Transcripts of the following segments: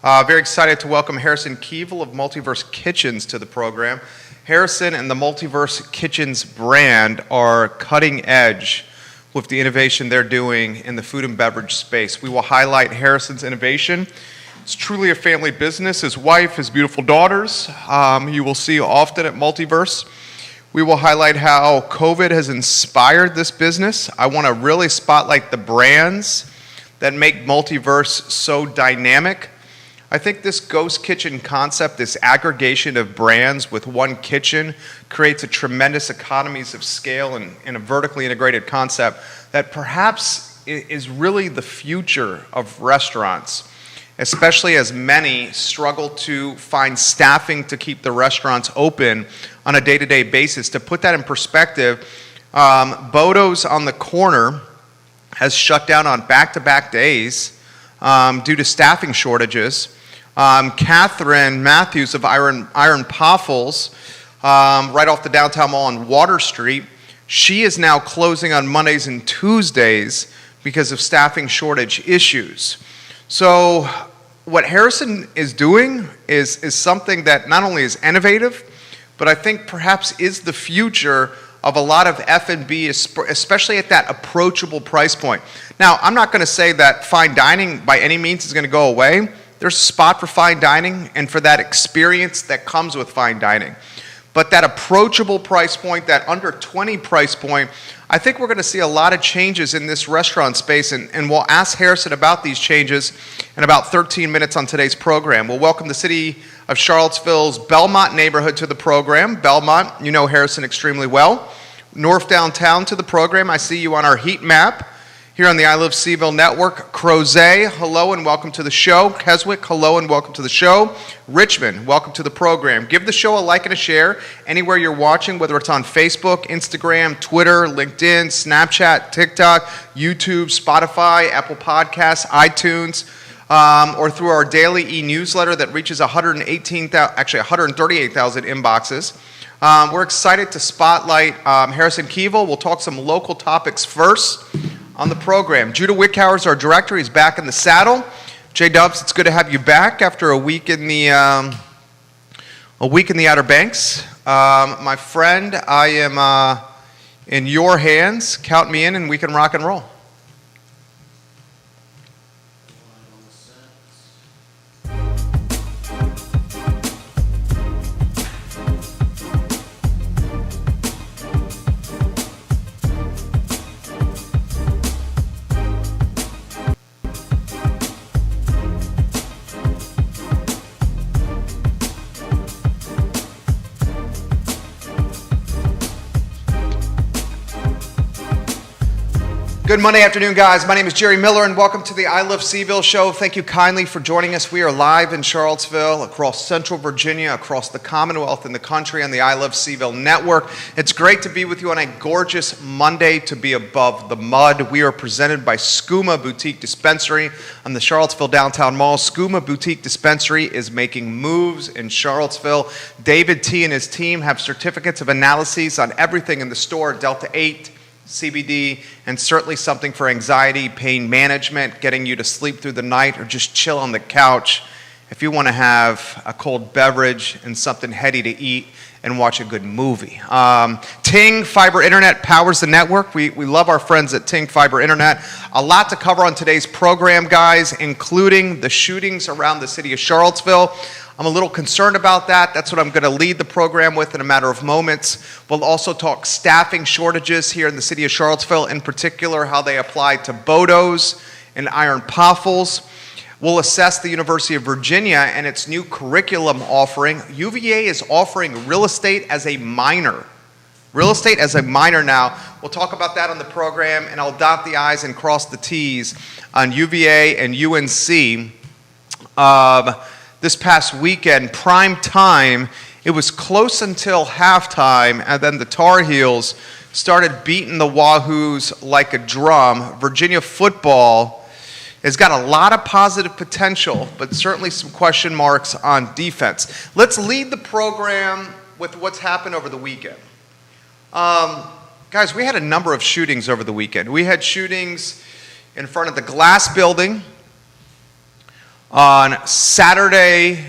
Very excited to welcome Harrison Kievel of Multiverse Kitchens to the program. Harrison and the Multiverse Kitchens brand are cutting edge with the innovation they're doing in the food and beverage space. We will highlight Harrison's innovation. It's truly a family business. His wife, his beautiful daughters, you will see often at Multiverse. We will highlight how COVID has inspired this business. I want to really spotlight the brands that make Multiverse so dynamic. I think this ghost kitchen concept, this aggregation of brands with one kitchen, creates a tremendous economies of scale and a vertically integrated concept that perhaps is really the future of restaurants, especially as many struggle to find staffing to keep the restaurants open on a day-to-day basis. To put that in perspective, Bodo's on the corner has shut down on back-to-back days due to staffing shortages. Catherine Matthews of Iron Poffles, right off the downtown mall on Water Street, she is now closing on Mondays and Tuesdays because of staffing shortage issues. So what Harrison is doing is something that not only is innovative, but I think perhaps is the future of a lot of F&B, especially at that approachable price point. Now, I'm not going to say that fine dining by any means is going to go away. There's a spot for fine dining and for that experience that comes with fine dining. But that approachable price point, that under 20 price point, I think we're going to see a lot of changes in this restaurant space, and we'll ask Harrison about these changes in about 13 minutes on today's program. We'll welcome the city of Charlottesville's Belmont neighborhood to the program. Belmont, you know Harrison extremely well. North Downtown to the program. I see you on our heat map here on the I Live Seaville Network. Crozet, hello and welcome to the show. Keswick, hello and welcome to the show. Richmond, welcome to the program. Give the show a like and a share anywhere you're watching, whether it's on Facebook, Instagram, Twitter, LinkedIn, Snapchat, TikTok, YouTube, Spotify, Apple Podcasts, iTunes, or through our daily e-newsletter that reaches 138,000 inboxes. We're excited to spotlight Harrison Kievel. We'll talk some local topics first on the program. Judah Wickhauer is our director. He's back in the saddle. J-Dubs, it's good to have you back after a week in the Outer Banks. My friend, I am in your hands. Count me in and we can rock and roll. Good Monday afternoon, guys. My name is Jerry Miller, and welcome to the I Live Seaville show. Thank you kindly for joining us. We are live in Charlottesville, across Central Virginia, across the Commonwealth and the country on the I Live Seaville network. It's great to be with you on a gorgeous Monday to be above the mud. We are presented by Skooma Boutique Dispensary on the Charlottesville Downtown Mall. Skooma Boutique Dispensary is making moves in Charlottesville. David T. and his team have certificates of analyses on everything in the store, Delta 8, CBD, and certainly something for anxiety, pain management, getting you to sleep through the night, or just chill on the couch if you want to have a cold beverage and something heady to eat and watch a good movie. Ting Fiber Internet powers the network. We love our friends at Ting Fiber Internet. A lot to cover on today's program, guys, including the shootings around the city of Charlottesville. I'm a little concerned about that. That's what I'm going to lead the program with in a matter of moments. We'll also talk staffing shortages here in the city of Charlottesville, in particular how they apply to Bodo's and Iron Poffles. We'll assess the University of Virginia and its new curriculum offering. UVA is offering real estate as a minor. Real estate as a minor now. We'll talk about that on the program, and I'll dot the I's and cross the T's on UVA and UNC. This past weekend, prime time, it was close until halftime, and then the Tar Heels started beating the Wahoos like a drum. Virginia football has got a lot of positive potential, but certainly some question marks on defense. Let's lead the program with what's happened over the weekend. Guys, we had a number of shootings over the weekend. We had shootings in front of the Glass Building, on Saturday,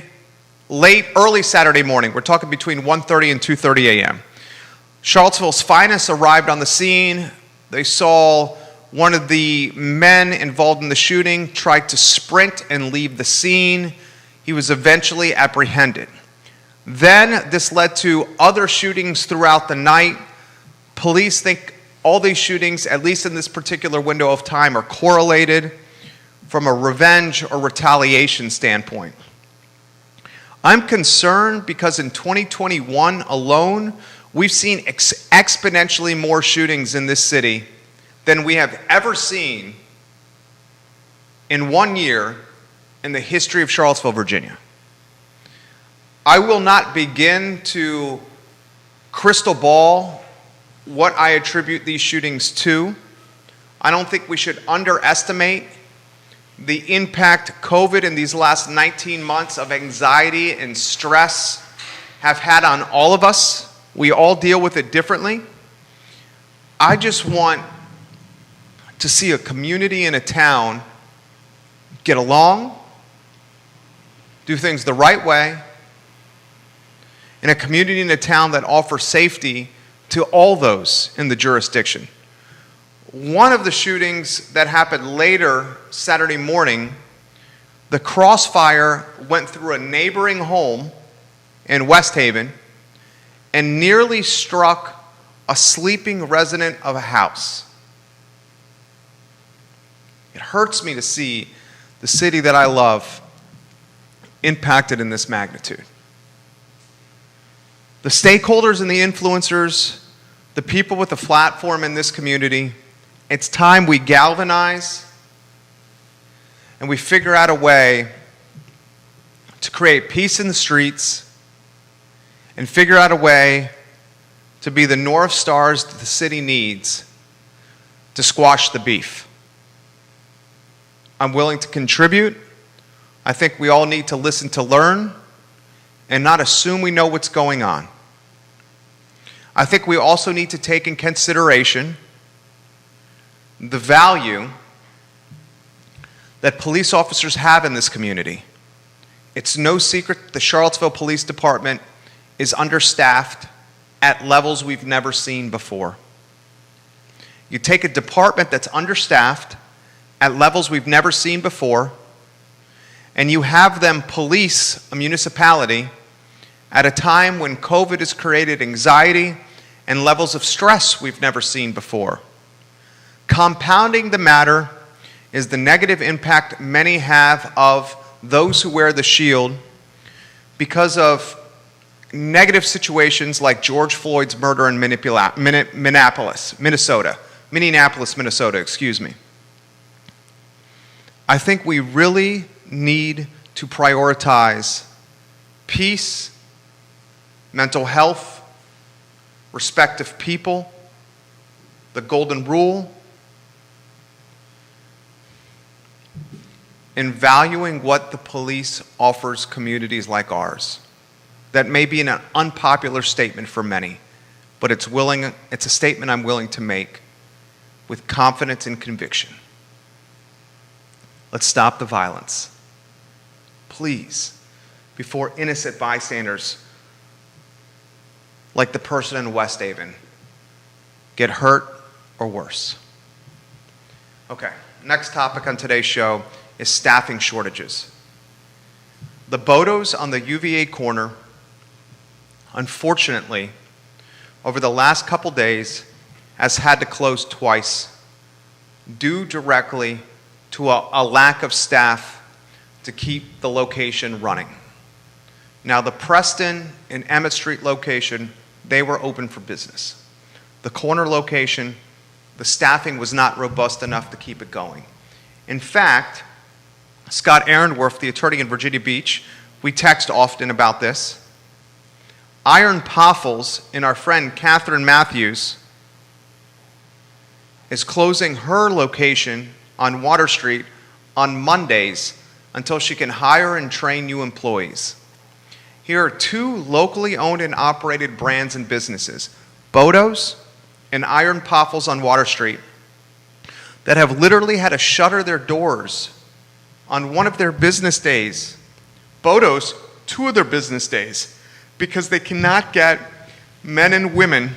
early Saturday morning. We're talking between 1:30 and 2:30 a.m. Charlottesville's finest arrived on the scene. They saw one of the men involved in the shooting try to sprint and leave the scene. He was eventually apprehended. Then this led to other shootings throughout the night. Police think all these shootings, at least in this particular window of time, are correlated from a revenge or retaliation standpoint. I'm concerned because in 2021 alone, we've seen exponentially more shootings in this city than we have ever seen in 1 year in the history of Charlottesville, Virginia. I will not begin to crystal ball what I attribute these shootings to. I don't think we should underestimate the impact COVID in these last 19 months of anxiety and stress have had on all of us. We all deal with it differently. I just want to see a community and a town get along, do things the right way, in a community and a town that offers safety to all those in the jurisdiction. One of the shootings that happened later Saturday morning, the crossfire went through a neighboring home in West Haven and nearly struck a sleeping resident of a house. It hurts me to see the city that I love impacted in this magnitude. The stakeholders and the influencers, the people with the platform in this community, it's time we galvanize and we figure out a way to create peace in the streets and figure out a way to be the North Stars that the city needs to squash the beef. I'm willing to contribute. I think we all need to listen to learn and not assume we know what's going on. I think we also need to take in consideration the value that police officers have in this community. It's no secret the Charlottesville Police Department is understaffed at levels we've never seen before. You take a department that's understaffed at levels we've never seen before, and you have them police a municipality at a time when COVID has created anxiety and levels of stress we've never seen before. Compounding the matter is the negative impact many have of those who wear the shield because of negative situations like George Floyd's murder in Minneapolis, Minnesota. I think we really need to prioritize peace, mental health, respect of people, the golden rule, and valuing what the police offers communities like ours. That may be an unpopular statement for many, but it's a statement I'm willing to make with confidence and conviction. Let's stop the violence. Please, before innocent bystanders like the person in West Haven get hurt or worse. Okay, next topic on today's show is staffing shortages. The Bodos on the UVA corner, unfortunately, over the last couple days, has had to close twice due directly to a lack of staff to keep the location running. Now, the Preston and Emmett Street location, they were open for business. The corner location, the staffing was not robust enough to keep it going. In fact, Scott Aaronworth, the attorney in Virginia Beach, we text often about this. Iron Poffles and our friend Catherine Matthews is closing her location on Water Street on Mondays until she can hire and train new employees. Here are two locally owned and operated brands and businesses, Bodos and Iron Poffles on Water Street, that have literally had to shutter their doors on one of their business days, Bodos, 2 of their business days, because they cannot get men and women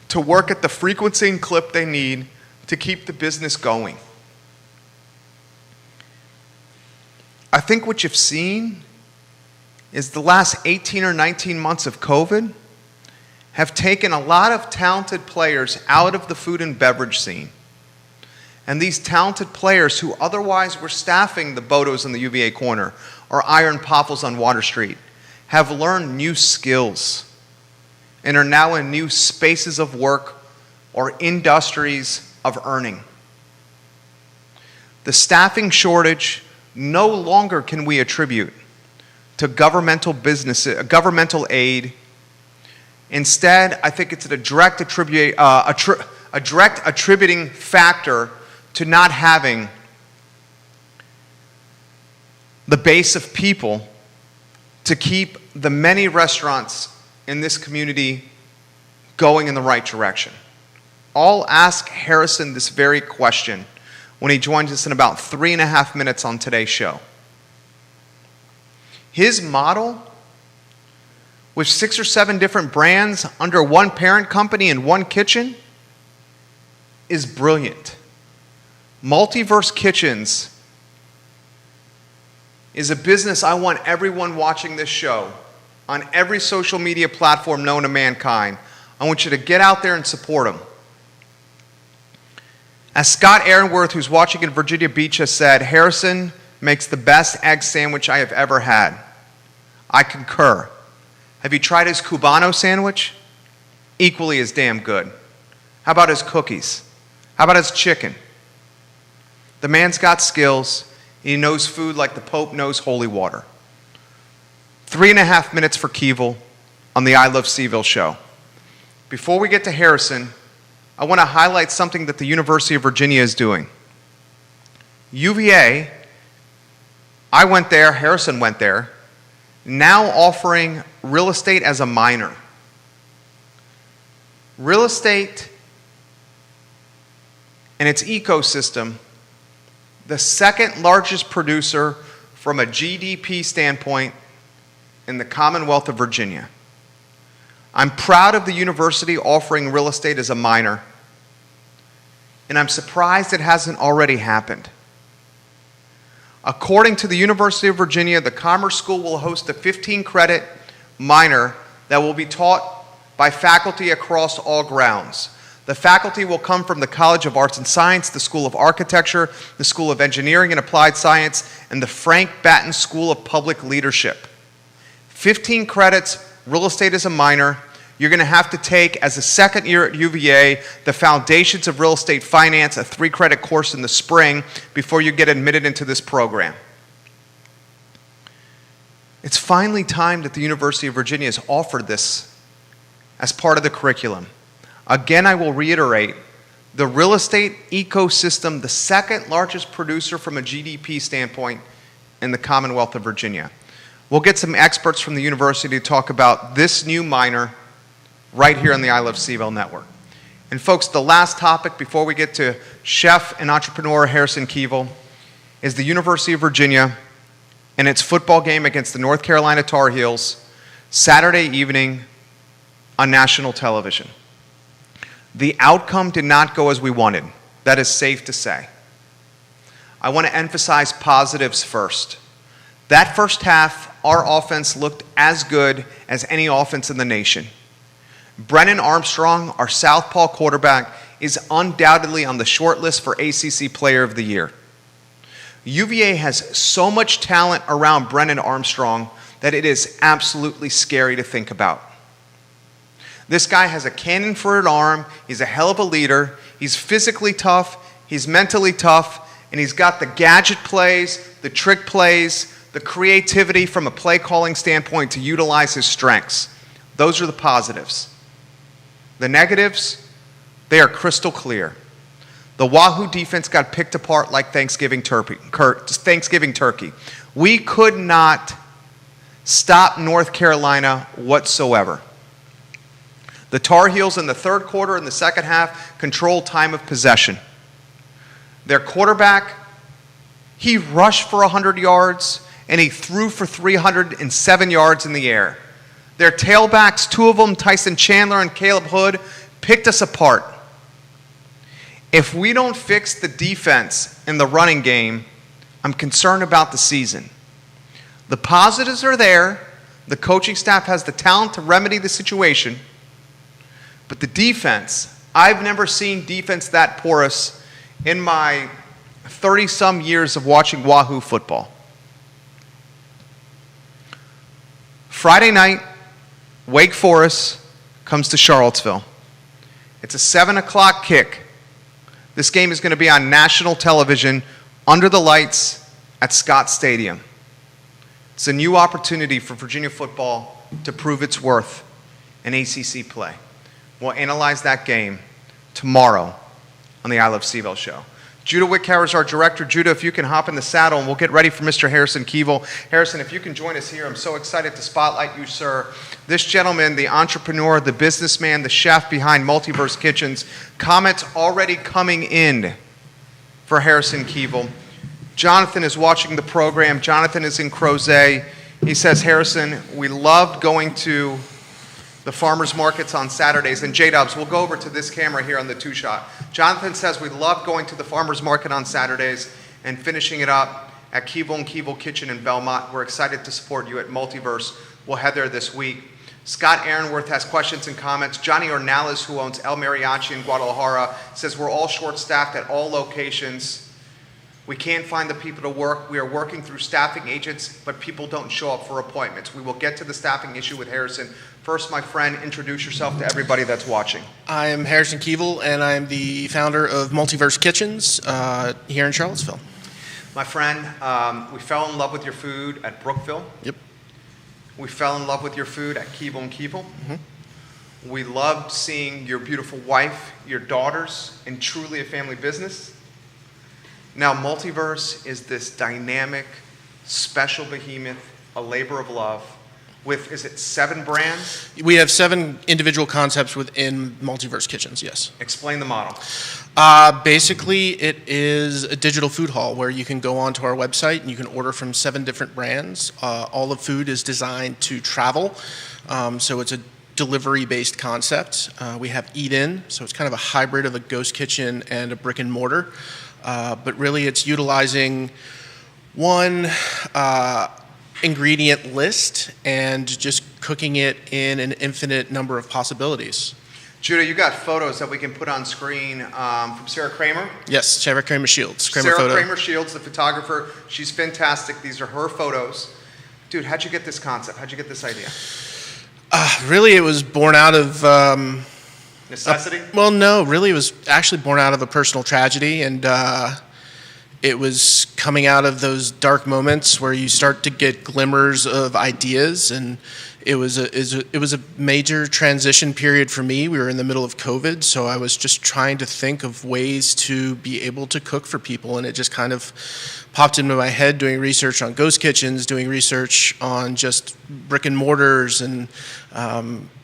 to work at the frequency and clip they need to keep the business going. I think what you've seen is the last 18 or 19 months of COVID have taken a lot of talented players out of the food and beverage scene. And these talented players who otherwise were staffing the Bodos in the UVA corner or Iron Poffles on Water Street have learned new skills and are now in new spaces of work or industries of earning. The staffing shortage no longer can we attribute to governmental aid. Instead, I think it's a direct attributing factor to not having the base of people to keep the many restaurants in this community going in the right direction. I'll ask Harrison this very question when he joins us in about 3.5 minutes on today's show. His model, with 6 or 7 different brands under one parent company and one kitchen, is brilliant. Multiverse Kitchens is a business I want everyone watching this show on every social media platform known to mankind. I want you to get out there and support them. As Scott Aaronworth, who's watching in Virginia Beach, has said, Harrison makes the best egg sandwich I have ever had. I concur. Have you tried his Cubano sandwich? Equally as damn good. How about his cookies? How about his chicken? The man's got skills. He knows food like the Pope knows holy water. 3.5 minutes for Kievel on the I Love Seville show. Before we get to Harrison, I want to highlight something that the University of Virginia is doing. UVA, I went there, Harrison went there, now offering real estate as a minor. Real estate and its ecosystem, the second largest producer from a GDP standpoint in the Commonwealth of Virginia. I'm proud of the university offering real estate as a minor, and I'm surprised it hasn't already happened. According to the University of Virginia, the Commerce School will host a 15-credit minor that will be taught by faculty across all grounds. The faculty will come from the College of Arts and Science, the School of Architecture, the School of Engineering and Applied Science, and the Frank Batten School of Public Leadership. 15 credits, real estate as a minor. You're going to have to take, as a second year at UVA, the Foundations of Real Estate Finance, a 3-credit course in the spring, before you get admitted into this program. It's finally time that the University of Virginia has offered this as part of the curriculum. Again, I will reiterate, the real estate ecosystem, the second largest producer from a GDP standpoint in the Commonwealth of Virginia. We'll get some experts from the university to talk about this new minor right here on the I Love Seville Network. And folks, the last topic before we get to chef and entrepreneur Harrison Kievel is the University of Virginia and its football game against the North Carolina Tar Heels Saturday evening on national television. The outcome did not go as we wanted. That is safe to say. I want to emphasize positives first. That first half, our offense looked as good as any offense in the nation. Brennan Armstrong, our southpaw quarterback, is undoubtedly on the short list for ACC Player of the Year. UVA has so much talent around Brennan Armstrong that it is absolutely scary to think about. This guy has a cannon for an arm. He's a hell of a leader. He's physically tough. He's mentally tough. And he's got the gadget plays, the trick plays, the creativity from a play calling standpoint to utilize his strengths. Those are the positives. The negatives, they are crystal clear. The Wahoo defense got picked apart like Thanksgiving turkey. We could not stop North Carolina whatsoever. The Tar Heels in the third quarter and the second half controlled time of possession. Their quarterback, He rushed for 100 yards, and he threw for 307 yards in the air. Their tailbacks, two of them, Tyson Chandler and Caleb Hood, picked us apart. If we don't fix the defense in the running game, I'm concerned about the season. The positives are there. The coaching staff has the talent to remedy the situation. But the defense, I've never seen defense that porous in my 30-some years of watching Wahoo football. Friday night, Wake Forest comes to Charlottesville. It's a 7 o'clock kick. This game is going to be on national television under the lights at Scott Stadium. It's a new opportunity for Virginia football to prove its worth in ACC play. We'll analyze that game tomorrow on the I Love CVille show. Judah Wickhauer is our director. Judah, if you can hop in the saddle and we'll get ready for Mr. Harrison Kievel. Harrison, if you can join us here, I'm so excited to spotlight you, sir. This gentleman, the entrepreneur, the businessman, the chef behind Multiverse Kitchens, comments already coming in for Harrison Kievel. Jonathan is watching the program. Jonathan is in Crozet. He says, Harrison, we loved going to the farmers markets on Saturdays. And J-Dubs, we'll go over to this camera here on the two-shot. Jonathan says we love going to the farmers market on Saturdays and finishing it up at Kievel and Kievel Kitchen in Belmont. We're excited to support you at Multiverse. We'll head there this week. Scott Aaronworth has questions and comments. Johnny Ornales, who owns El Mariachi in Guadalajara, says we're all short-staffed at all locations. We can't find the people to work. We are working through staffing agents, but people don't show up for appointments. We will get to the staffing issue with Harrison. First, my friend, introduce yourself to everybody that's watching. I am Harrison Kievel, and I am the founder of Multiverse Kitchens here in Charlottesville. My friend, we fell in love with your food at Brookville. Yep. We fell in love with your food at Kievel and Kievel. Mm-hmm. We loved seeing your beautiful wife, your daughters, and truly a family business. Now, Multiverse is this dynamic, special behemoth, a labor of love, with, is it 7 brands? We have 7 individual concepts within Multiverse Kitchens, yes. Explain the model. Basically, it is a digital food hall where you can go onto our website and you can order from 7 different brands. All the food is designed to travel, so it's a delivery-based concept. We have Eat-In, so it's kind of a hybrid of a ghost kitchen and a brick and mortar. But really it's utilizing one ingredient list and just cooking it in an infinite number of possibilities. Judah, you got photos that we can put on screen from Sarah Kramer? Yes, Sarah Kramer Shields. Sarah Kramer Shields, the photographer. She's fantastic. These are her photos. Dude, how'd you get this concept? How'd you get this idea? Really, it was born out of... necessity? Well, no, really it was actually born out of a personal tragedy, and it was coming out of those dark moments where you start to get glimmers of ideas, and it was a major transition period for me. We were in the middle of COVID, so I was just trying to think of ways to be able to cook for people, and it just kind of popped into my head doing research on ghost kitchens, doing research on just brick and mortars, and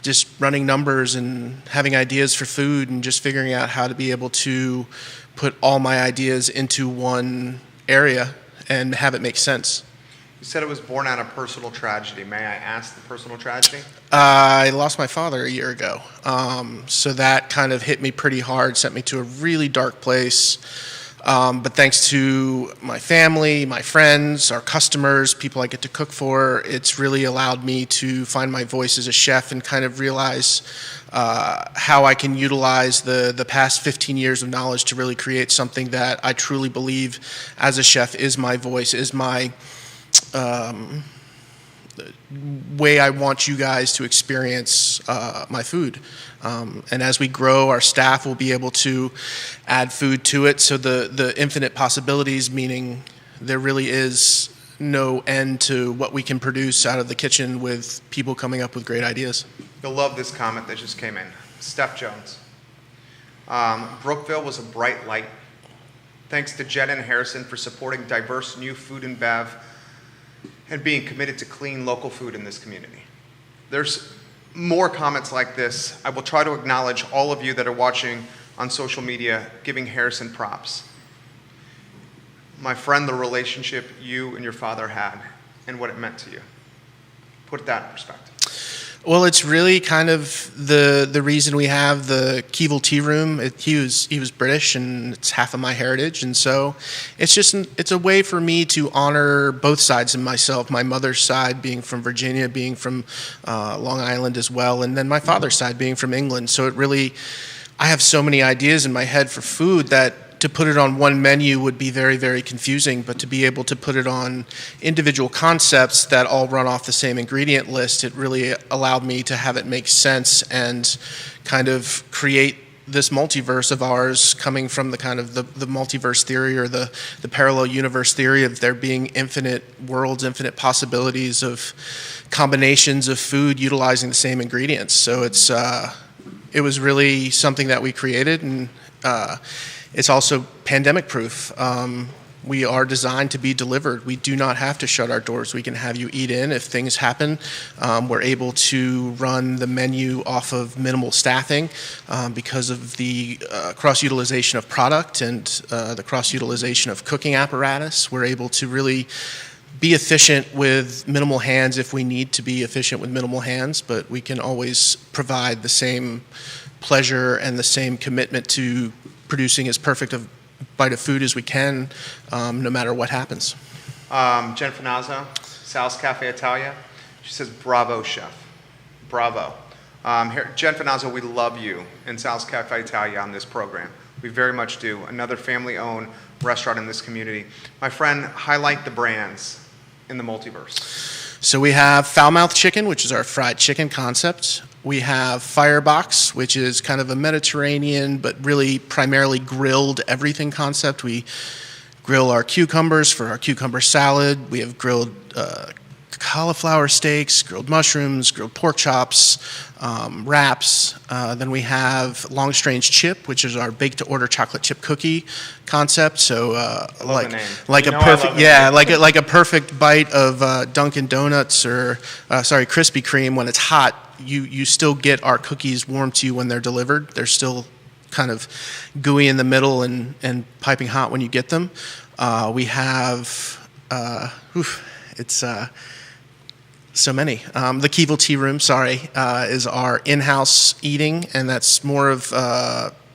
just running numbers and having ideas for food and just figuring out how to be able to put all my ideas into one area and have it make sense. You said it was born out of personal tragedy. May I ask the personal tragedy? I lost my father a year ago. So that kind of hit me pretty hard, sent me to a really dark place. But thanks to my family, my friends, our customers, people I get to cook for, it's really allowed me to find my voice as a chef and kind of realize how I can utilize the past 15 years of knowledge to really create something that I truly believe as a chef is my voice, is my way I want you guys to experience my food. And as we grow, our staff will be able to add food to it. So the infinite possibilities, meaning there really is no end to what we can produce out of the kitchen with people coming up with great ideas. You'll love this comment that just came in. Steph Jones. Brookville was a bright light. Thanks to Jen and Harrison for supporting diverse new food and bev and being committed to clean local food in this community. There's more comments like this. I will try to acknowledge all of you that are watching on social media, giving Harrison props. my friend, the relationship you and your father had and what it meant to you. Put that in perspective. Well, it's really kind of the reason we have the Kievel tea room. He was British, and it's half of my heritage, and so it's a way for me to honor both sides of myself. My mother's side being from Virginia, being from Long Island as well, and then my father's side being from England. So I have so many ideas in my head for food that to put it on one menu would be very, very confusing, but to be able to put it on individual concepts that all run off the same ingredient list, it really allowed me to have it make sense and kind of create this multiverse of ours, coming from the kind of the multiverse theory, or the parallel universe theory of there being infinite worlds, infinite possibilities of combinations of food utilizing the same ingredients. So it was really something that we created, and it's also pandemic proof. We are designed to be delivered. We do not have to shut our doors. We can have you eat in if things happen. We're able to run the menu off of minimal staffing because of the cross-utilization of product and the cross-utilization of cooking apparatus. We're able to really be efficient with minimal hands if we need to be efficient with minimal hands, but we can always provide the same pleasure and the same commitment to producing as perfect a bite of food as we can, no matter what happens. Jen Finazzo, Sal's Cafe Italia. She says, bravo, chef. Bravo. Jen Finazzo, we love you in Sal's Cafe Italia on this program. We very much do. Another family-owned restaurant in this community. My friend, highlight the brands in the multiverse. So we have Foulmouth Chicken, which is our fried chicken concept. We have Firebox, which is kind of a Mediterranean, but really primarily grilled everything concept. We grill our cucumbers for our cucumber salad. We have grilled cauliflower steaks, grilled mushrooms, grilled pork chops, wraps. Then we have Long Strange Chip, which is our baked-to-order chocolate chip cookie concept. So like a perfect bite of Dunkin' Donuts or Krispy Kreme. When it's hot, you still get our cookies warm to you when they're delivered. They're still kind of gooey in the middle and piping hot when you get them. We have so many. The Kievel Tea Room, is our in-house eating, and that's more of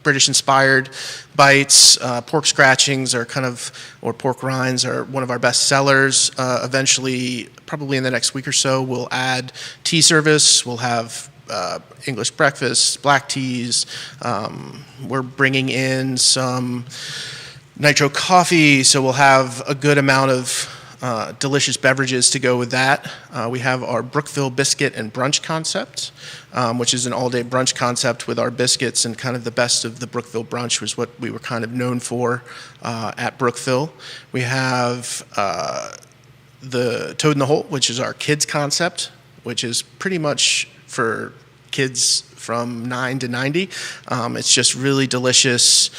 British-inspired bites. Pork scratchings or pork rinds are one of our best sellers. Eventually, probably in the next week or so, we'll add tea service. We'll have English breakfast, black teas. We're bringing in some nitro coffee, so we'll have a good amount of delicious beverages to go with that. We have our Brookville biscuit and brunch concept, which is an all-day brunch concept with our biscuits, and kind of the best of the Brookville brunch was what we were kind of known for at Brookville. We have the Toad in the Hole, which is our kids concept, which is pretty much for kids from 9 to 90. It's just really delicious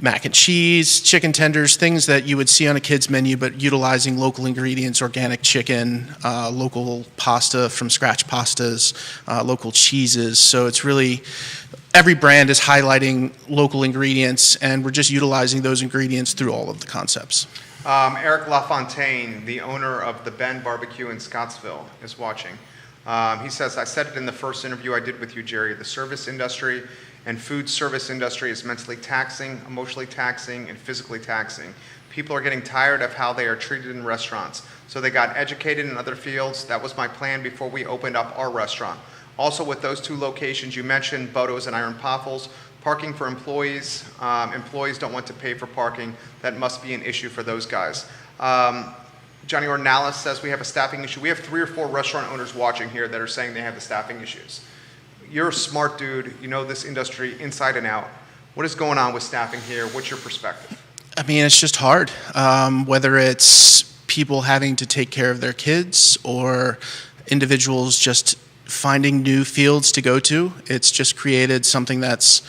mac and cheese, chicken tenders, things that you would see on a kid's menu, but utilizing local ingredients, organic chicken, local pasta from scratch pastas, local cheeses. So it's really, every brand is highlighting local ingredients, and we're just utilizing those ingredients through all of the concepts. Eric LaFontaine, the owner of the Ben Barbecue in Scottsville, is watching. He says, I said it in the first interview I did with you, Jerry, the service industry and food service industry is mentally taxing, emotionally taxing, and physically taxing. People are getting tired of how they are treated in restaurants, so they got educated in other fields. That was my plan before we opened up our restaurant. Also, with those two locations you mentioned, Bodo's and Iron Poffles, parking for employees. Employees don't want to pay for parking. That must be an issue for those guys. Johnny Ornalis says we have a staffing issue. We have 3 or 4 restaurant owners watching here that are saying they have the staffing issues. You're a smart dude. You know this industry inside and out. What is going on with staffing here? What's your perspective? I mean, it's just hard. Whether it's people having to take care of their kids or individuals just finding new fields to go to, it's just created something that's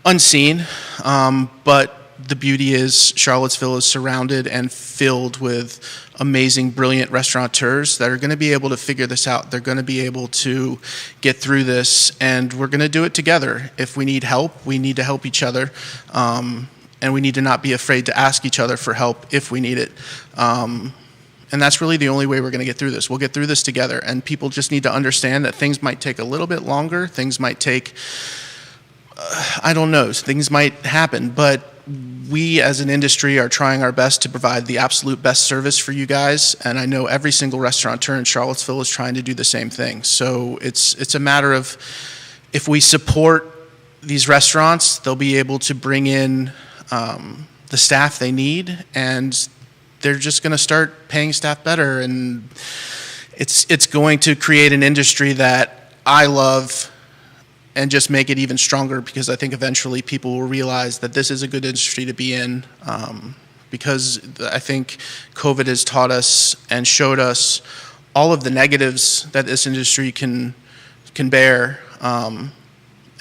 unseen. But the beauty is Charlottesville is surrounded and filled with amazing, brilliant restaurateurs that are going to be able to figure this out. They're going to be able to get through this, and we're going to do it together. If we need help, we need to help each other. and we need to not be afraid to ask each other for help if we need it. And that's really the only way we're going to get through this. We'll get through this together, and people just need to understand that things might take a little bit longer. Things might take, I don't know, things might happen, but we as an industry are trying our best to provide the absolute best service for you guys, and I know every single restaurateur in Charlottesville is trying to do the same thing. So it's a matter of, if we support these restaurants, they'll be able to bring in the staff they need, and they're just going to start paying staff better, and it's going to create an industry that I love and just make it even stronger, because I think eventually people will realize that this is a good industry to be in, because I think COVID has taught us and showed us all of the negatives that this industry can bear, and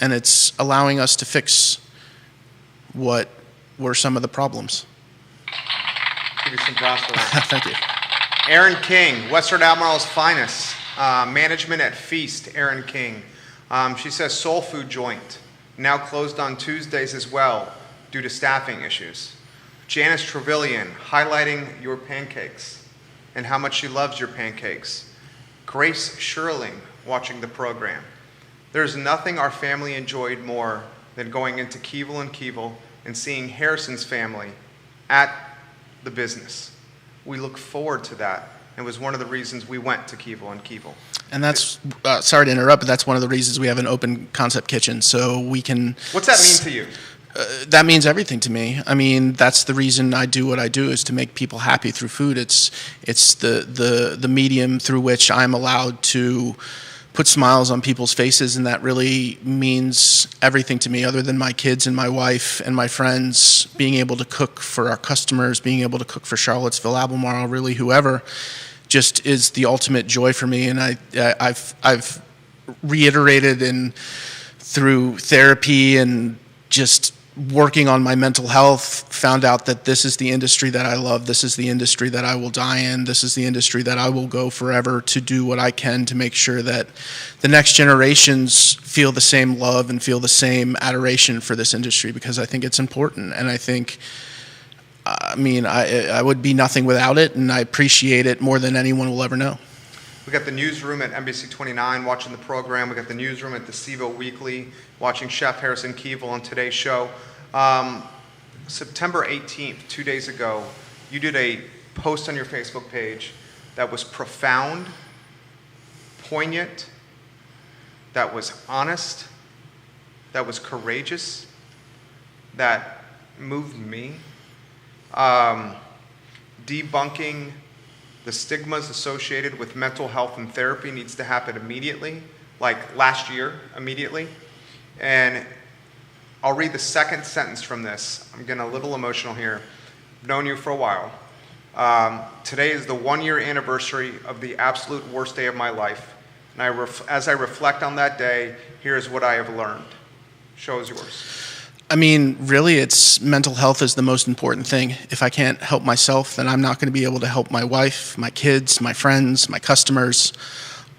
it's allowing us to fix what were some of the problems. Give you some props for that. Thank you. Erin King, Western Albemarle's finest. Management at Feast, Erin King. She says soul food joint, now closed on Tuesdays as well due to staffing issues. Janice Trevelyan, highlighting your pancakes and how much she loves your pancakes. Grace Sherling, watching the program. There's nothing our family enjoyed more than going into Kievel and seeing Harrison's family at the business. We look forward to that. It was one of the reasons we went to Kievel. And that's, sorry to interrupt, but that's one of the reasons we have an open concept kitchen, so we can... What's that mean to you? That means everything to me. I mean, that's the reason I do what I do, is to make people happy through food. It's the medium through which I'm allowed to put smiles on people's faces, and that really means everything to me, other than my kids and my wife and my friends. Being able to cook for our customers, being able to cook for Charlottesville, Albemarle, really whoever, just is the ultimate joy for me. And I've reiterated, and through therapy and just working on my mental health, found out that this is the industry that I love. This is the industry that I will die in. This is the industry that I will go forever to do what I can to make sure that the next generations feel the same love and feel the same adoration for this industry, because I think it's important. And I think, I mean, I would be nothing without it, and I appreciate it more than anyone will ever know. We got the newsroom at NBC 29 watching the program. We got the newsroom at the CVO Weekly watching Chef Harrison Kievel on today's show. September 18th, 2 days ago, you did a post on your Facebook page that was profound, poignant, that was honest, that was courageous, that moved me. Debunking the stigmas associated with mental health and therapy needs to happen immediately, like last year, immediately. And I'll read the second sentence from this. I'm getting a little emotional here. I've known you for a while. Today is the 1-year anniversary of the absolute worst day of my life. And as I reflect on that day, here's what I have learned. Show is yours. I mean, really, it's mental health is the most important thing. If I can't help myself, then I'm not going to be able to help my wife, my kids, my friends, my customers.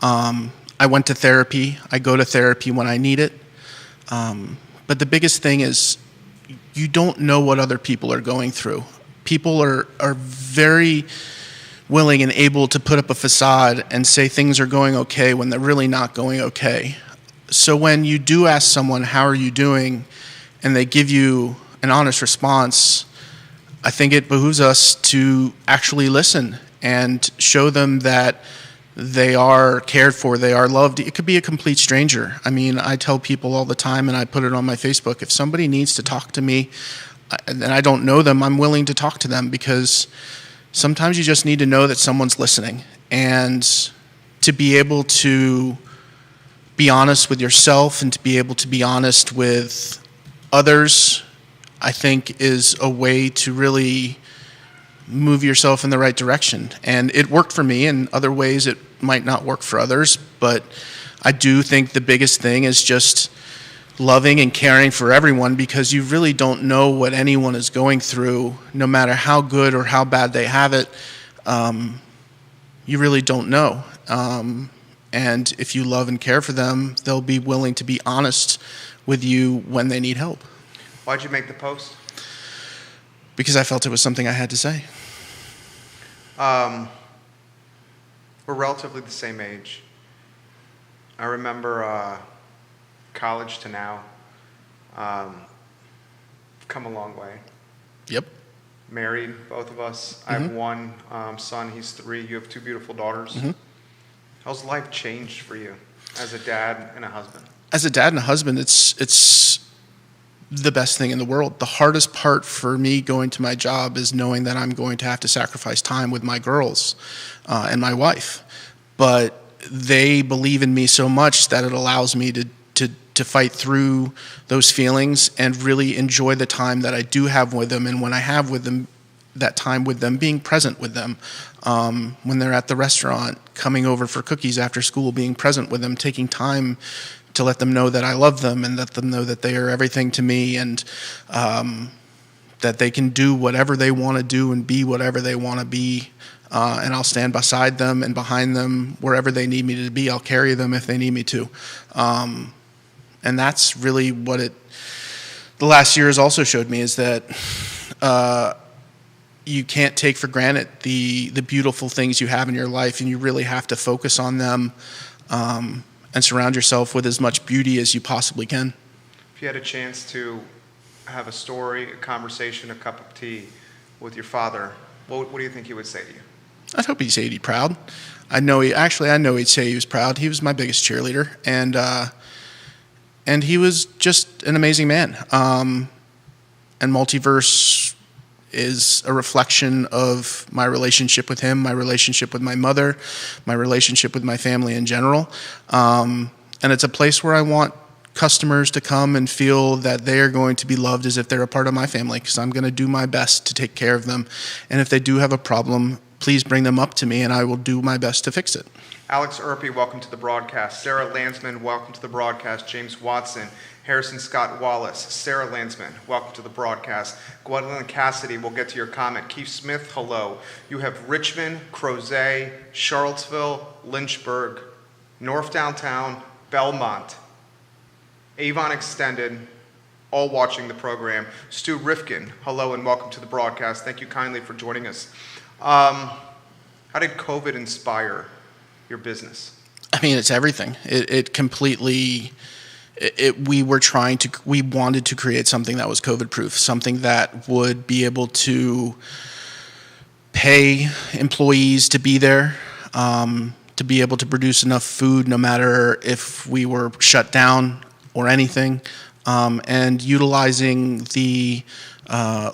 I went to therapy. I go to therapy when I need it. But the biggest thing is you don't know what other people are going through. People are very willing and able to put up a facade and say things are going okay when they're really not going okay. So when you do ask someone, how are you doing, and they give you an honest response, I think it behooves us to actually listen and show them that they are cared for, they are loved. It could be a complete stranger. I mean, I tell people all the time, and I put it on my Facebook, if somebody needs to talk to me and I don't know them, I'm willing to talk to them, because sometimes you just need to know that someone's listening, and to be able to be honest with yourself and to be able to be honest with others, I think, is a way to really move yourself in the right direction. And it worked for me. In other ways, it might not work for others. But I do think the biggest thing is just loving and caring for everyone, because you really don't know what anyone is going through, no matter how good or how bad they have it. You really don't know. And if you love and care for them, they'll be willing to be honest with you when they need help. Why'd you make the post? Because I felt it was something I had to say. We're relatively the same age. I remember college to now. Come a long way. Yep. Married, both of us. I have one son. He's 3. You have 2 beautiful daughters. How's life changed for you as a dad and a husband? As a dad and a husband, it's the best thing in the world. The hardest part for me going to my job is knowing that I'm going to have to sacrifice time with my girls and my wife. But they believe in me so much that it allows me to fight through those feelings and really enjoy the time that I do have with them. And when I have with them, that time with them, being present with them, when they're at the restaurant, coming over for cookies after school, being present with them, taking time to let them know that I love them and let them know that they are everything to me, and that they can do whatever they want to do and be whatever they want to be. And I'll stand beside them and behind them wherever they need me to be. I'll carry them if they need me to. And that's really what the last year has also showed me, is that you can't take for granted the beautiful things you have in your life, and you really have to focus on them and surround yourself with as much beauty as you possibly can. If you had a chance to have a story, a conversation, a cup of tea with your father, what do you think he would say to you? I'd hope he'd say he'd be proud. I know he'd say he was proud. He was my biggest cheerleader, and he was just an amazing man. And Multiverse is a reflection of my relationship with him, my relationship with my mother, my relationship with my family in general. And it's a place where I want customers to come and feel that they are going to be loved as if they're a part of my family, because I'm going to do my best to take care of them. And if they do have a problem, please bring them up to me, and I will do my best to fix it. Alex Erpy, welcome to the broadcast. Sarah Landsman, welcome to the broadcast. James Watson, Harrison Scott Wallace, Sarah Landsman, welcome to the broadcast. Gwendolyn Cassidy, we'll get to your comment. Keith Smith, hello. You have Richmond, Crozet, Charlottesville, Lynchburg, North Downtown, Belmont, Avon Extended, all watching the program. Stu Rifkin, hello and welcome to the broadcast. Thank you kindly for joining us. How did COVID inspire your business? I mean, it's everything. It completely. We wanted to create something that was COVID proof, something that would be able to pay employees to be there, to be able to produce enough food no matter if we were shut down or anything, and utilizing the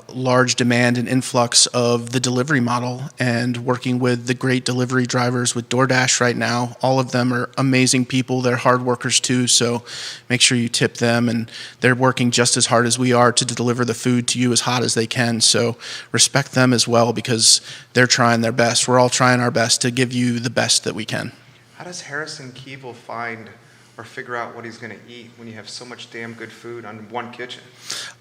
large demand and influx of the delivery model, and working with the great delivery drivers with DoorDash right now. All of them are amazing people. They're hard workers too, so make sure you tip them, and they're working just as hard as we are to deliver the food to you as hot as they can. So respect them as well, because they're trying their best. We're all trying our best to give you the best that we can. How does Harrison Kievel find or figure out what he's going to eat when you have so much damn good food on one kitchen?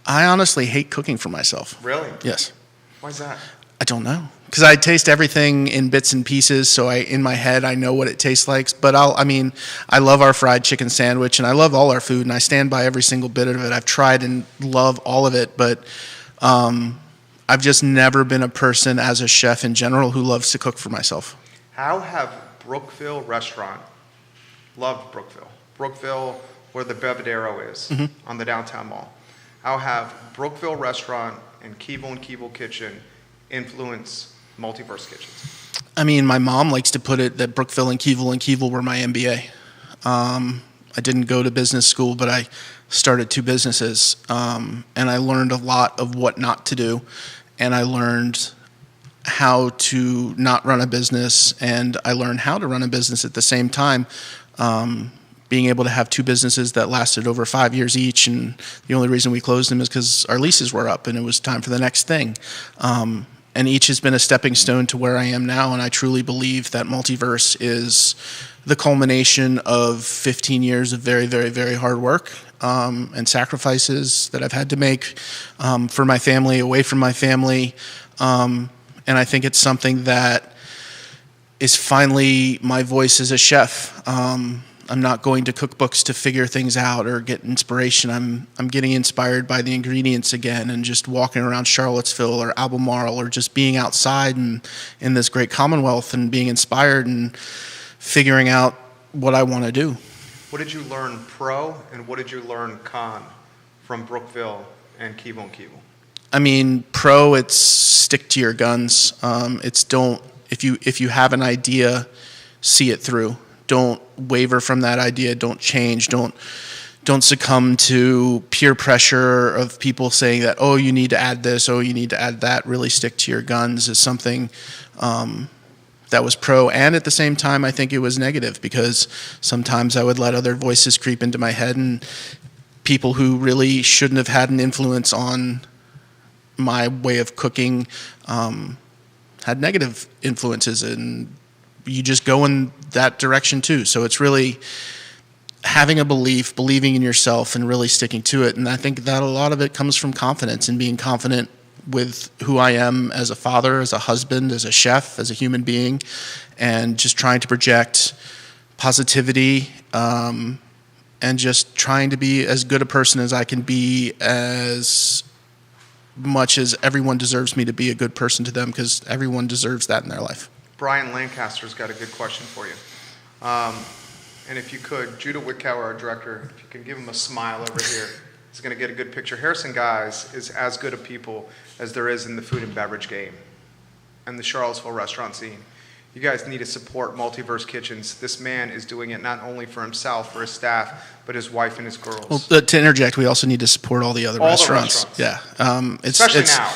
I honestly hate cooking for myself. Really? Yes. Why is that? I don't know. Because I taste everything in bits and pieces, so in my head I know what it tastes like. But I love our fried chicken sandwich, and I love all our food, and I stand by every single bit of it. I've tried and love all of it, but I've just never been a person as a chef in general who loves to cook for myself. How have Brookville Restaurant, love Brookville, where the Bevadero is, on the downtown mall. How have Brookville Restaurant and Kievel Kitchen influence Multiverse Kitchens? I mean, my mom likes to put it that Brookville and Kievel were my MBA. I didn't go to business school, but I started 2 businesses, and I learned a lot of what not to do, and I learned how to not run a business, and I learned how to run a business at the same time. Being able to have 2 businesses that lasted over 5 years each, and the only reason we closed them is because our leases were up and it was time for the next thing. And each has been a stepping stone to where I am now, and I truly believe that Multiverse is the culmination of 15 years of very, very, very hard work and sacrifices that I've had to make for my family, away from my family. And I think it's something that is finally my voice as a chef. I'm not going to cookbooks to figure things out or get inspiration. I'm getting inspired by the ingredients again, and just walking around Charlottesville or Albemarle, or just being outside and in this great Commonwealth and being inspired and figuring out what I want to do. What did you learn pro and what did you learn con from Brookville and Kievel? I mean, pro, it's stick to your guns. It's don't, if you have an idea, see it through. Don't waver from that idea. Don't change. Don't succumb to peer pressure of people saying that, oh, you need to add this, oh, you need to add that. Really stick to your guns is something that was pro. And at the same time, I think it was negative, because sometimes I would let other voices creep into my head, and people who really shouldn't have had an influence on my way of cooking had negative influences, and you just go in that direction too. So it's really having a belief, believing in yourself, and really sticking to it. And I think that a lot of it comes from confidence, and being confident with who I am as a father, as a husband, as a chef, as a human being, and just trying to project positivity, and just trying to be as good a person as I can be, as much as everyone deserves me to be a good person to them, because everyone deserves that in their life. Brian Lancaster's got a good question for you. And if you could, Judah Wickower, our director, if you can give him a smile over here, he's going to get a good picture. Harrison, guys, is as good a people as there is in the food and beverage game and the Charlottesville restaurant scene. You guys need to support Multiverse Kitchens. This man is doing it not only for himself, for his staff, but his wife and his girls. Well, to interject, we also need to support all the other restaurants. Yeah, Especially now.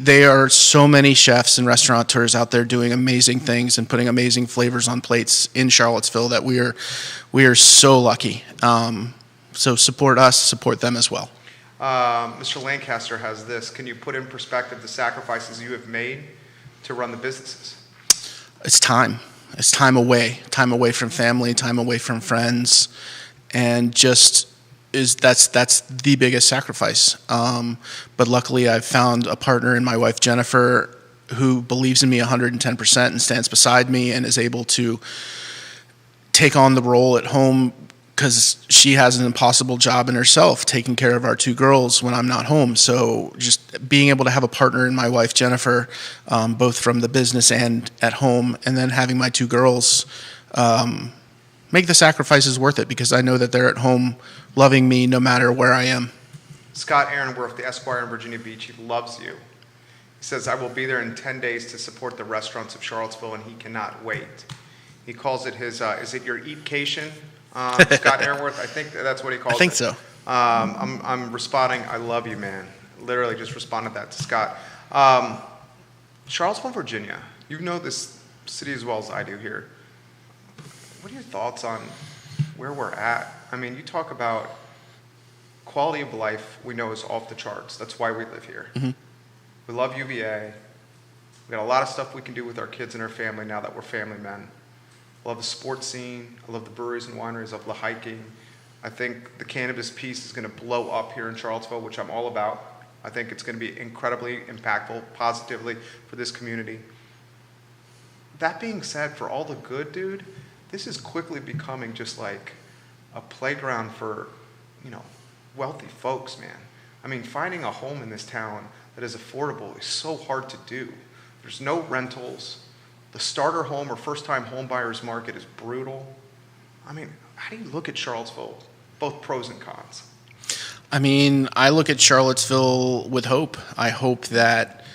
They are so many chefs and restaurateurs out there doing amazing things and putting amazing flavors on plates in Charlottesville that we are so lucky. So support us, support them as well. Mr. Lancaster has this. Can you put in perspective the sacrifices you have made to run the businesses? It's time. It's time away from family, time away from friends, and that's the biggest sacrifice. But luckily, I've found a partner in my wife Jennifer, who believes in me 110% and stands beside me, and is able to take on the role at home, because she has an impossible job in herself, taking care of our two girls when I'm not home. So just being able to have a partner in my wife, Jennifer, both from the business and at home, and then having my two girls make the sacrifices worth it, because I know that they're at home loving me no matter where I am. Scott Aaronworth, the Esquire in Virginia Beach, he loves you. He says, I will be there in 10 days to support the restaurants of Charlottesville, and he cannot wait. He calls it his, is it your eatcation? Scott Aaronworth, I think that's what he calls it. I think so. I'm responding, I love you, man. Literally just responded that to Scott. Charlottesville, Virginia, you know this city as well as I do here. What are your thoughts on where we're at? I mean, you talk about quality of life we know is off the charts. That's why we live here. Mm-hmm. We love UVA. We got a lot of stuff we can do with our kids and our family now that we're family men. I love the sports scene. I love the breweries and wineries. I love the hiking. I think the cannabis piece is going to blow up here in Charlottesville, which I'm all about. I think it's going to be incredibly impactful, positively for this community. That being said, for all the good, dude, this is quickly becoming just like a playground for, wealthy folks, man. I mean, finding a home in this town that is affordable is so hard to do. There's no rentals. The starter home or first-time home buyers market is brutal. I mean, how do you look at Charlottesville, both pros and cons? I mean, I look at Charlottesville with hope. I hope that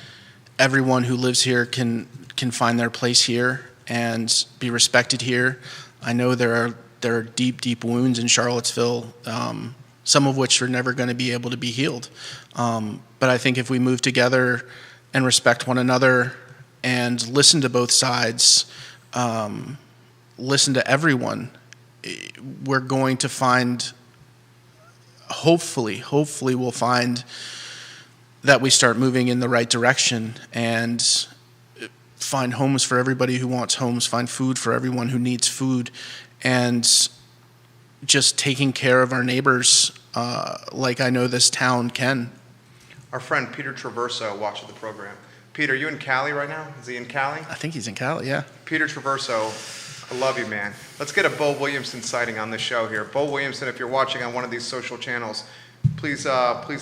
everyone who lives here can find their place here and be respected here. I know there are deep, deep wounds in Charlottesville, some of which are never going to be able to be healed. But I think if we move together and respect one another and listen to both sides, listen to everyone, we're going to find, hopefully we'll find that we start moving in the right direction and find homes for everybody who wants homes, find food for everyone who needs food, and just taking care of our neighbors like I know this town can. Our friend Peter Traverso watches the program. Peter, are you in Cali right now? Is he in Cali? I think he's in Cali, yeah. Peter Traverso, I love you, man. Let's get a Bo Williamson sighting on the show here. Bo Williamson, if you're watching on one of these social channels, please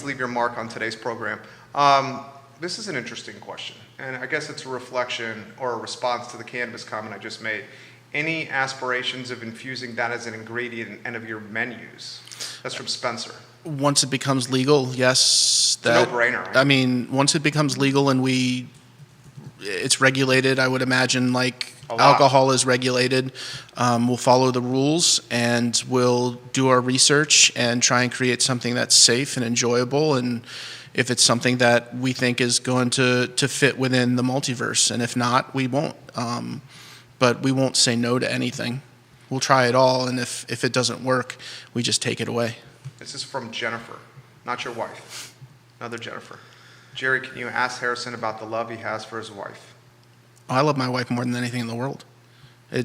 leave your mark on today's program. This is an interesting question, and I guess it's a reflection or a response to the cannabis comment I just made. Any aspirations of infusing that as an ingredient in any of your menus? That's from Spencer. Once it becomes legal, yes. It's a no-brainer, right? I mean, once it becomes legal and it's regulated, I would imagine, like alcohol is regulated. We'll follow the rules and we'll do our research and try and create something that's safe and enjoyable. And if it's something that we think is going to fit within the multiverse, and if not, we won't. But we won't say no to anything. We'll try it all, and if it doesn't work, we just take it away. This is from Jennifer, not your wife, another Jennifer. Jerry, can you ask Harrison about the love he has for his wife? I love my wife more than anything in the world.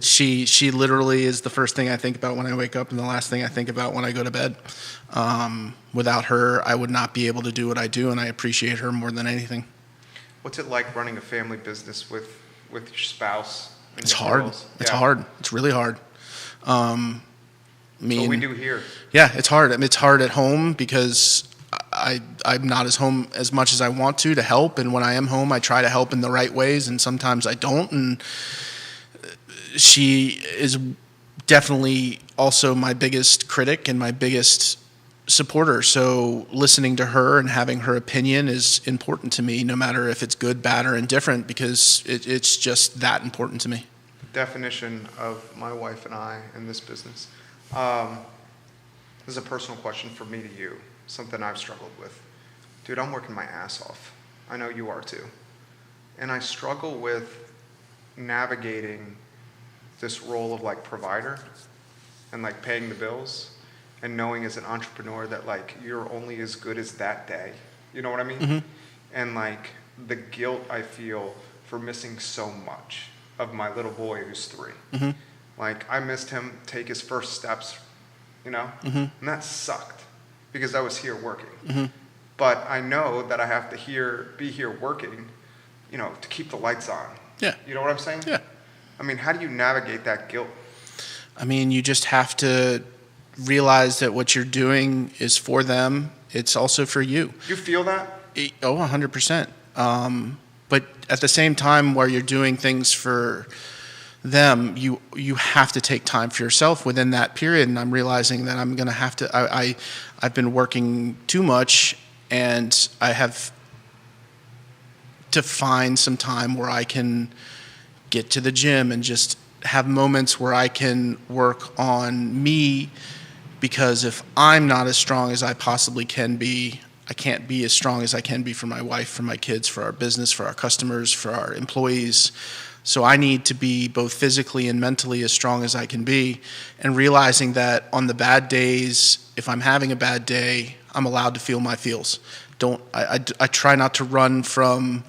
She literally is the first thing I think about when I wake up and the last thing I think about when I go to bed. Without her, I would not be able to do what I do, and I appreciate her more than anything. What's it like running a family business with your spouse? It's hard. It's hard. It's really hard. What we do here. Yeah, it's hard. I mean, it's hard at home because I'm not as home as much as I want to help, and when I am home, I try to help in the right ways, and sometimes I don't. And she is definitely also my biggest critic and my biggest supporter. So listening to her and having her opinion is important to me, no matter if it's good, bad, or indifferent, because it's just that important to me. Definition of my wife and I in this business. This is a personal question from me to you, something I've struggled with. Dude, I'm working my ass off. I know you are too. And I struggle with navigating this role of like provider and like paying the bills and knowing as an entrepreneur that like you're only as good as that day. You know what I mean? Mm-hmm. And like the guilt I feel for missing so much of my little boy who's 3. Mm-hmm. Like I missed him take his first steps, you know? Mm-hmm. And that sucked because I was here working. Mm-hmm. But I know that I have to be here working, you know, to keep the lights on. Yeah. You know what I'm saying? Yeah. I mean, how do you navigate that guilt? I mean, you just have to realize that what you're doing is for them. It's also for you. You feel that? Oh, 100%. But at the same time, where you're doing things for them, you have to take time for yourself within that period. And I'm realizing that I'm going to have to. I've been working too much, and I have to find some time where I can get to the gym and just have moments where I can work on me, because if I'm not as strong as I possibly can be, I can't be as strong as I can be for my wife, for my kids, for our business, for our customers, for our employees. So I need to be both physically and mentally as strong as I can be, and realizing that on the bad days, if I'm having a bad day, I'm allowed to feel my feels. I try not to run from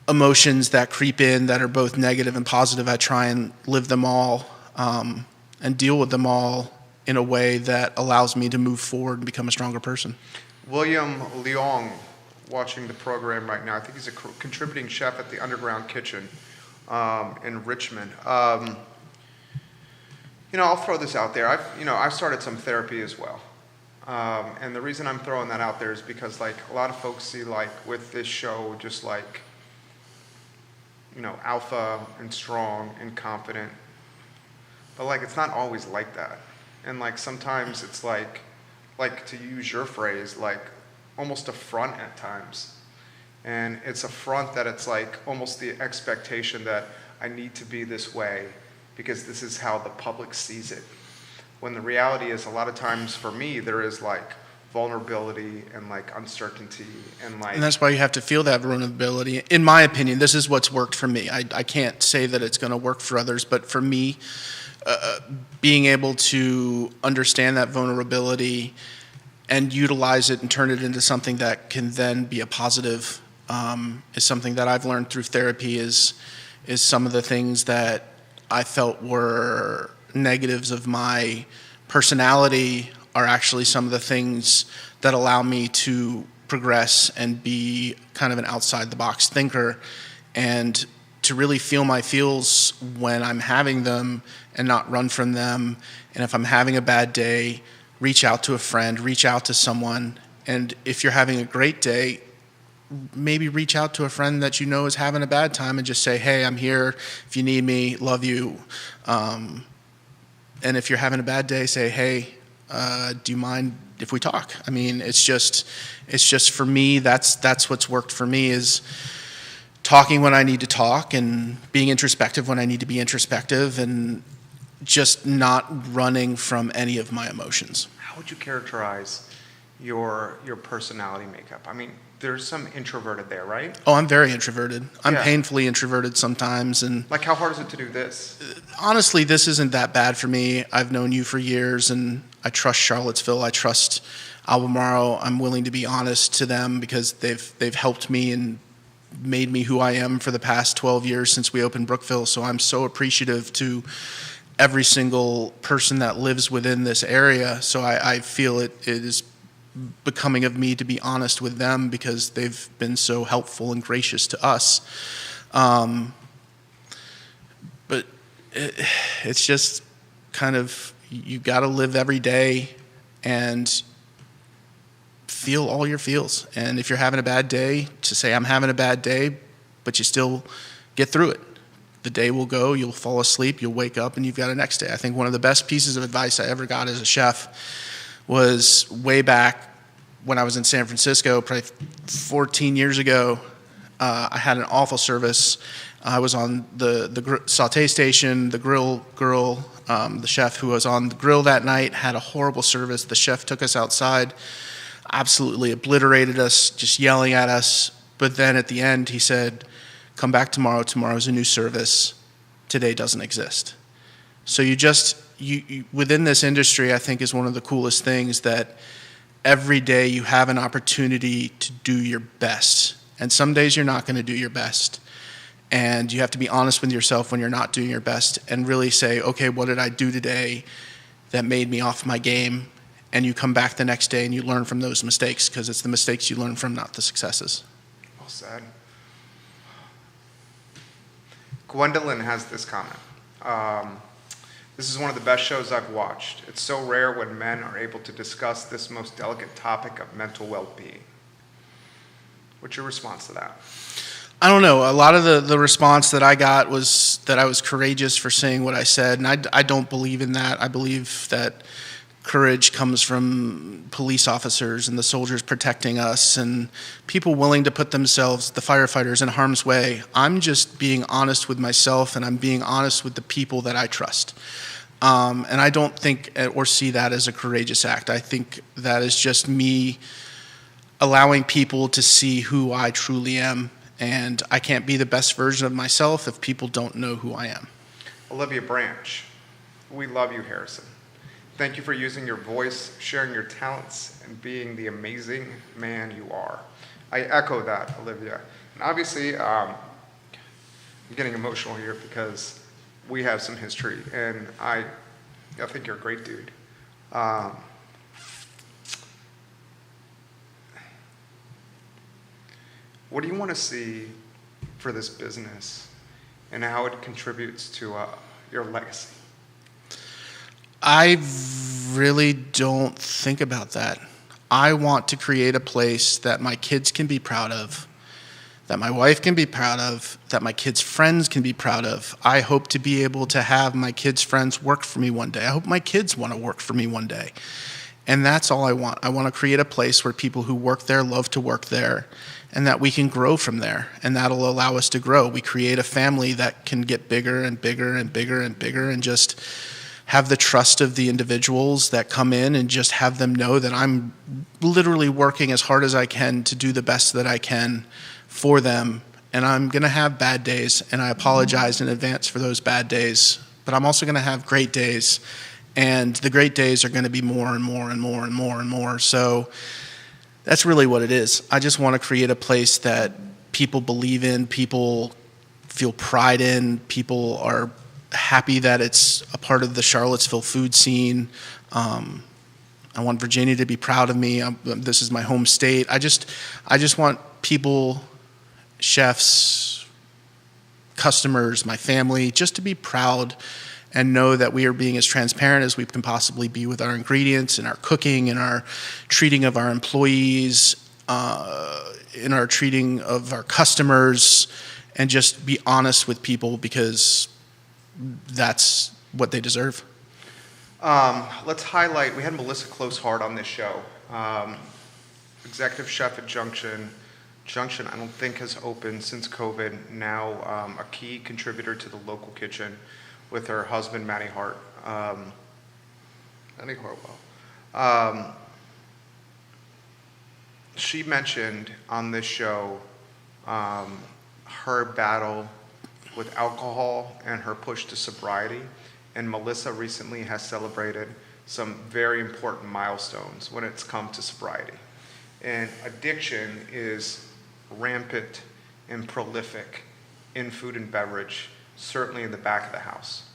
emotions that creep in that are both negative and positive. I try and live them all and deal with them all in a way that allows me to move forward and become a stronger person. William Leong, watching the program right now. I think he's a contributing chef at the Underground Kitchen in Richmond. You know, I'll throw this out there. I've started some therapy as well. And the reason I'm throwing that out there is because like a lot of folks see like with this show just like, you know, alpha and strong and confident. But like it's not always like that. And like sometimes it's like to use your phrase, like almost a front at times. And it's a front that it's like almost the expectation that I need to be this way because this is how the public sees it. When the reality is a lot of times for me, there is like vulnerability and like uncertainty and like... And that's why you have to feel that vulnerability. In my opinion, this is what's worked for me. I can't say that it's going to work for others, but for me, being able to understand that vulnerability and utilize it and turn it into something that can then be a positive is something that I've learned through therapy. Is some of the things that I felt were negatives of my personality are actually some of the things that allow me to progress and be kind of an outside the box thinker, and to really feel my feels when I'm having them and not run from them. And if I'm having a bad day, reach out to a friend, reach out to someone. And if you're having a great day, maybe reach out to a friend that you know is having a bad time and just say, hey, I'm here. If you need me, love you. And if you're having a bad day, say, hey, do you mind if we talk? I mean, it's just for me, that's what's worked for me, is talking when I need to talk and being introspective when I need to be introspective, and just not running from any of my emotions. How would you characterize your personality makeup? I mean, there's some introverted there, right? Oh, I'm very introverted. I'm Yeah. painfully introverted sometimes. And Like, how hard is it to do this? honestly, this isn't that bad for me. I've known you for years, and I trust Charlottesville. I trust Albemarle. I'm willing to be honest to them because they've helped me and made me who I am for the past 12 years since we opened Brookville. So I'm so appreciative to every single person that lives within this area. So I feel it is becoming of me to be honest with them because they've been so helpful and gracious to us. But it's just kind of, you got to live every day and feel all your feels. And if you're having a bad day, to say I'm having a bad day, but you still get through it. The day will go, you'll fall asleep, you'll wake up, and you've got a next day. I think one of the best pieces of advice I ever got as a chef was way back when I was in San Francisco, probably 14 years ago. I had an awful service. I was on the saute station. The grill girl, the chef who was on the grill that night, had a horrible service. The chef took us outside, absolutely obliterated us, just yelling at us. But then at the end, he said, come back tomorrow. Tomorrow's a new service. Today doesn't exist. So you within this industry, I think, is one of the coolest things, that every day you have an opportunity to do your best. And some days you're not going to do your best. And you have to be honest with yourself when you're not doing your best and really say, okay, what did I do today that made me off my game? And you come back the next day and you learn from those mistakes, because it's the mistakes you learn from, not the successes. Well said. Gwendolyn has this comment. This is one of the best shows I've watched. It's so rare when men are able to discuss this most delicate topic of mental well-being. What's your response to that? I don't know. A lot of the response that I got was that I was courageous for saying what I said, and I don't believe in that. I believe that courage comes from police officers and the soldiers protecting us and people willing to put themselves, the firefighters, in harm's way. I'm just being honest with myself, and I'm being honest with the people that I trust. And I don't think or see that as a courageous act. I think that is just me allowing people to see who I truly am. And I can't be the best version of myself if people don't know who I am. Olivia Branch, we love you, Harrison. Thank you for using your voice, sharing your talents, and being the amazing man you are. I echo that, Olivia. And obviously, I'm getting emotional here because we have some history, and I think you're a great dude. What do you want to see for this business and how it contributes to your legacy? I really don't think about that. I want to create a place that my kids can be proud of, that my wife can be proud of, that my kids' friends can be proud of. I hope to be able to have my kids' friends work for me one day. I hope my kids want to work for me one day. And that's all I want. I want to create a place where people who work there love to work there, and that we can grow from there, and that'll allow us to grow. We create a family that can get bigger and bigger and bigger and bigger, and just have the trust of the individuals that come in, and just have them know that I'm literally working as hard as I can to do the best that I can for them. And I'm going to have bad days, and I apologize in advance for those bad days, but I'm also going to have great days, and the great days are going to be more and more and more and more and more. So that's really what it is. I just want to create a place that people believe in, people feel pride in, people are happy that it's a part of the Charlottesville food scene. I want Virginia to be proud of me. This is my home state. I just want people, chefs, customers, my family, just to be proud and know that we are being as transparent as we can possibly be with our ingredients and our cooking and our treating of our employees, in our treating of our customers, and just be honest with people because that's what they deserve. Let's highlight, we had Melissa Closehart on this show. Executive chef at Junction. Junction, I don't think, has opened since COVID. Now a key contributor to the local kitchen with her husband, Matty Hart. Matty Hartwell. She mentioned on this show her battle with alcohol and her push to sobriety. And Melissa recently has celebrated some very important milestones when it's come to sobriety. And addiction is rampant and prolific in food and beverage, certainly in the back of the house.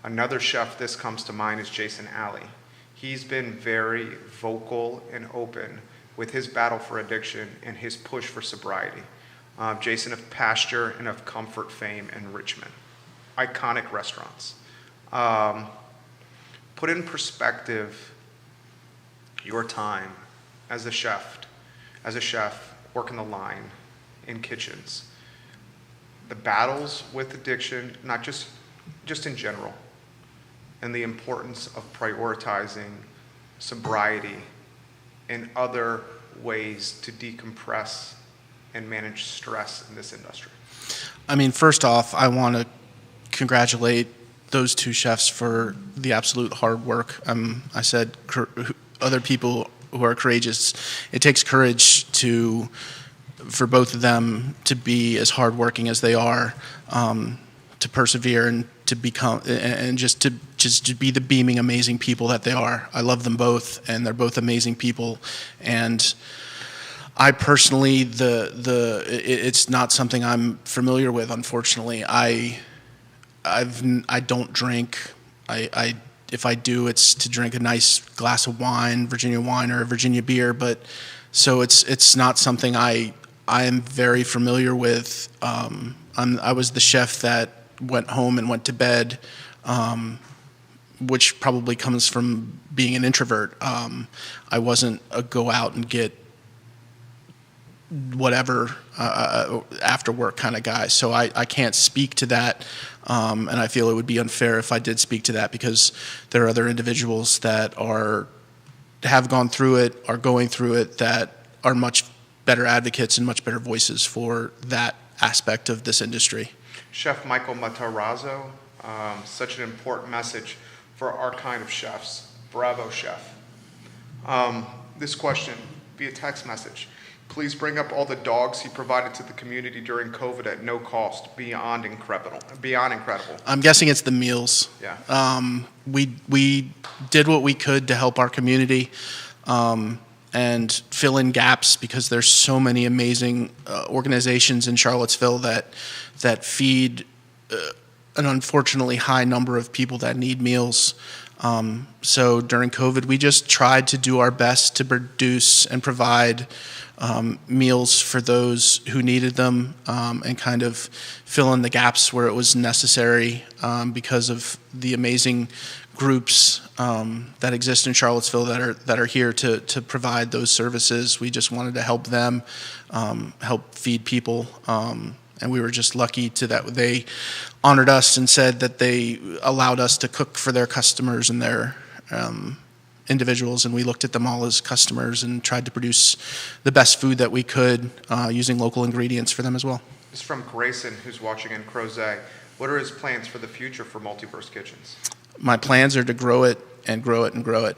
Another chef this comes to mind is Jason Alley. He's been very vocal and open with his battle for addiction and his push for sobriety. Jason of Pasture and of Comfort fame in Richmond. Iconic restaurants. Put in perspective your time as a chef working the line in kitchens. The battles with addiction, not just in general, and the importance of prioritizing sobriety and other ways to decompress and manage stress in this industry. I mean, first off, I want to congratulate those two chefs for the absolute hard work. I said other people who are courageous. It takes courage for both of them to be as hardworking as they are, to persevere and to become, and just to be the beaming, amazing people that they are. I love them both, and they're both amazing people. And I personally, it's not something I'm familiar with, unfortunately. I don't drink. If I do, it's to drink a nice glass of wine, Virginia wine or a Virginia beer. But so it's not something I am very familiar with. I was the chef that went home and went to bed, which probably comes from being an introvert. I wasn't a go out and get whatever after work kind of guy. So I can't speak to that. And I feel it would be unfair if I did speak to that, because there are other individuals that have gone through it, are going through it, that are much better advocates and much better voices for that aspect of this industry. Chef Michael Matarazzo, such an important message for our kind of chefs. Bravo, chef. This question via text message. Please bring up all the dogs he provided to the community during COVID at no cost. Beyond incredible. I'm guessing it's the meals. Yeah. We did what we could to help our community and fill in gaps, because there's so many amazing organizations in Charlottesville that feed an unfortunately high number of people that need meals. So during COVID, we just tried to do our best to produce and provide meals for those who needed them, and kind of fill in the gaps where it was necessary, because of the amazing groups that exist in Charlottesville that are here to provide those services. We just wanted to help them, help feed people, and we were just lucky that they honored us and said that they allowed us to cook for their customers and their individuals, and we looked at them all as customers and tried to produce the best food that we could, using local ingredients for them as well. This is from Grayson, who's watching in Crozet. What are his plans for the future for Multiverse Kitchens? My plans are to grow it and grow it and grow it.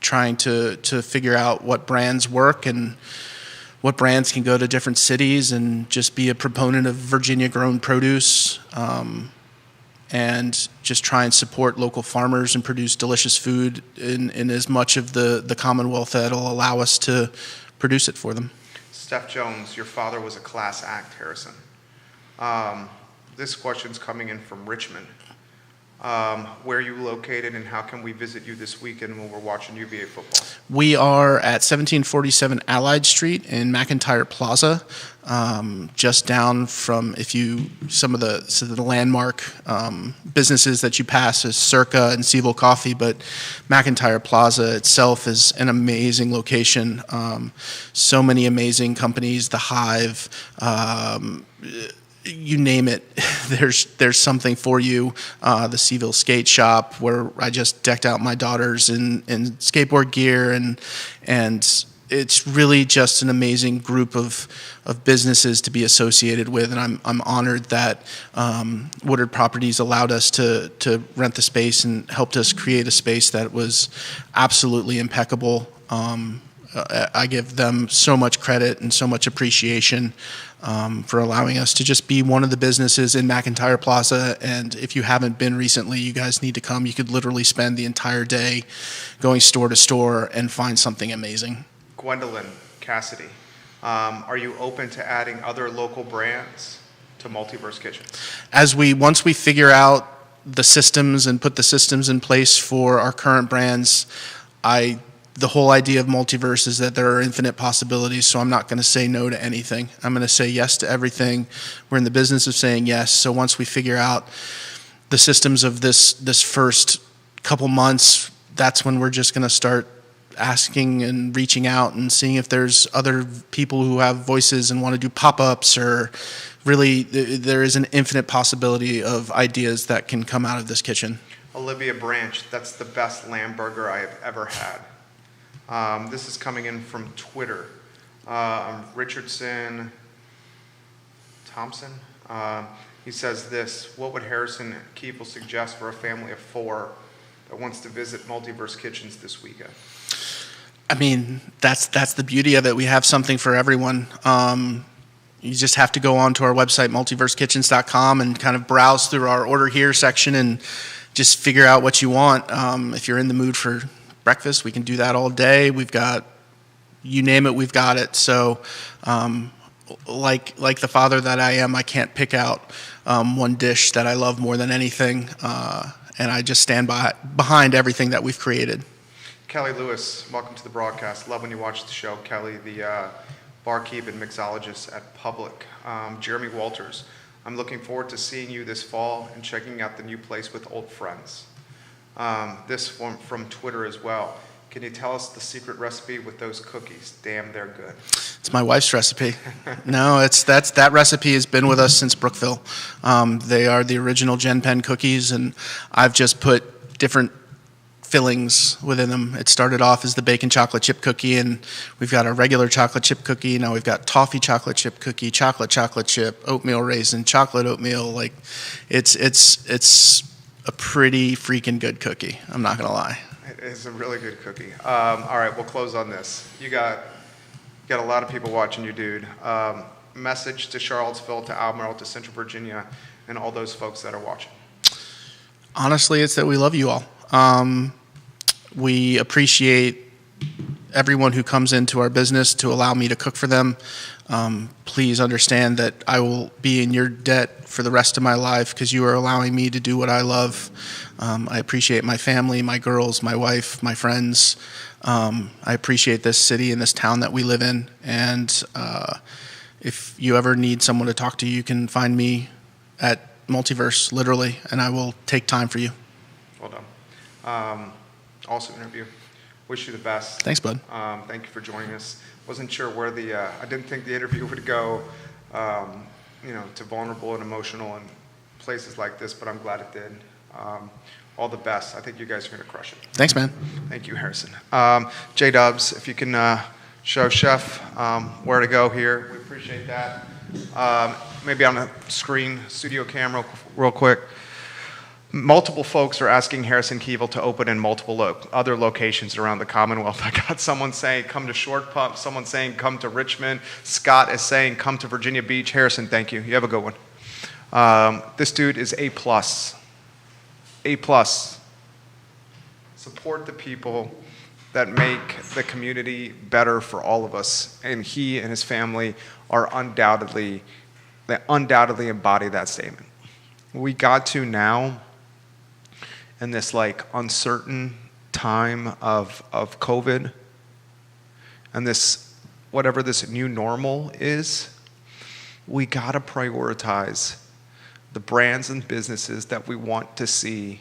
Trying to figure out what brands work and what brands can go to different cities, and just be a proponent of Virginia-grown produce, and just try and support local farmers and produce delicious food in as much of the Commonwealth that'll allow us to produce it for them. Steph Jones, your father was a class act, Harrison. This question's coming in from Richmond. Where are you located, and how can we visit you this weekend when we're watching UVA football? We are at 1747 Allied Street in McIntyre Plaza, just down from some of the landmark businesses that you pass is Circa and Kievel Coffee, but McIntyre Plaza itself is an amazing location. So many amazing companies, the Hive. You name it, there's something for you. The Kievel Skate Shop, where I just decked out my daughters in skateboard gear, and it's really just an amazing group of businesses to be associated with. And I'm honored that Woodard Properties allowed us to rent the space and helped us create a space that was absolutely impeccable. I give them so much credit and so much appreciation for allowing us to just be one of the businesses in McIntyre Plaza. And if you haven't been recently, you guys need to come. You could literally spend the entire day going store to store and find something amazing. Gwendolyn Cassidy, are you open to adding other local brands to Multiverse Kitchens? Once we figure out the systems and put the systems in place for our current brands, the whole idea of Multiverse is that there are infinite possibilities, so I'm not going to say no to anything. I'm going to say yes to everything. We're in the business of saying yes, so once we figure out the systems of this first couple months, that's when we're just going to start asking and reaching out and seeing if there's other people who have voices and want to do pop-ups, or really there is an infinite possibility of ideas that can come out of this kitchen. Olivia Branch, that's the best lamb burger I have ever had. This is coming in from Twitter. Richardson Thompson. He says this: what would Harrison Kievel suggest for a family of 4 that wants to visit Multiverse Kitchens this weekend? I mean, that's the beauty of it. We have something for everyone. You just have to go onto our website, multiversekitchens.com, and kind of browse through our order here section and just figure out what you want. If you're in the mood for breakfast, we can do that all day. We've got, you name it, we've got it. So like the father that I am, I can't pick out one dish that I love more than anything, and I just stand behind everything that we've created. Kelly Lewis, welcome to the broadcast. Love when you watch the show. Kelly, the barkeep and mixologist at Public. Jeremy Walters, I'm looking forward to seeing you this fall and checking out the new place with old friends. This from Twitter as well. Can you tell us the secret recipe with those cookies? Damn, they're good. It's my wife's recipe. No, that recipe has been with us since Brookville. They are the original Gen Pen cookies, and I've just put different fillings within them. It started off as the bacon chocolate chip cookie, and we've got a regular chocolate chip cookie. Now we've got toffee chocolate chip cookie, chocolate chip, oatmeal raisin, chocolate oatmeal. Like, it's a pretty freaking good cookie. I'm not gonna lie. It is a really good cookie. All right, we'll close on this. You got a lot of people watching you, dude. Message to Charlottesville, to Albemarle, to Central Virginia, and all those folks that are watching. Honestly, it's that we love you all. We appreciate everyone who comes into our business to allow me to cook for them. Please understand that I will be in your debt for the rest of my life because you are allowing me to do what I love. I appreciate my family, my girls, my wife, my friends. I appreciate this city and this town that we live in. And if you ever need someone to talk to, you can find me at Multiverse, literally, and I will take time for you. Well done. Also interview. Wish you the best. Thanks, bud. Thank you for joining us. Wasn't sure where I didn't think the interview would go, to vulnerable and emotional and places like this, but I'm glad it did. All the best. I think you guys are going to crush it. Thanks, man. Thank you, Harrison. J-Dubs, if you can show Chef where to go here, we appreciate that. Maybe on a screen, studio camera, real quick. Multiple folks are asking Harrison Kievel to open in multiple other locations around the Commonwealth. I got someone saying come to Short Pump, someone saying come to Richmond. Scott is saying come to Virginia Beach. Harrison, thank you. You have a good one. This dude is A+. A+. Support the people that make the community better for all of us. And he and his family are undoubtedly embody that statement. We got to now in this like uncertain time of COVID and this, whatever this new normal is, we gotta prioritize the brands and businesses that we want to see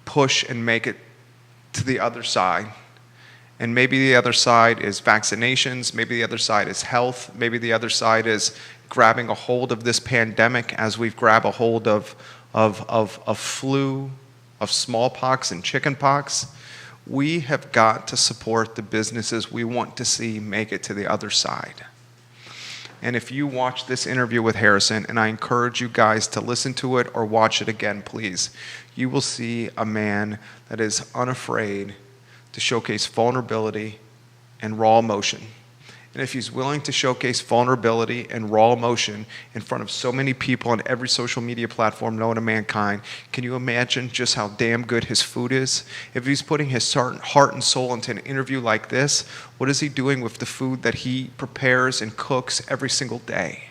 push and make it to the other side. And maybe the other side is vaccinations, maybe the other side is health, maybe the other side is grabbing a hold of this pandemic as we've grabbed a hold of flu, of smallpox and chickenpox. We have got to support the businesses we want to see make it to the other side. And if you watch this interview with Harrison, and I encourage you guys to listen to it or watch it again, please, you will see a man that is unafraid to showcase vulnerability and raw emotion. And if he's willing to showcase vulnerability and raw emotion in front of so many people on every social media platform known to mankind, can you imagine just how damn good his food is? If he's putting his heart and soul into an interview like this, what is he doing with the food that he prepares and cooks every single day?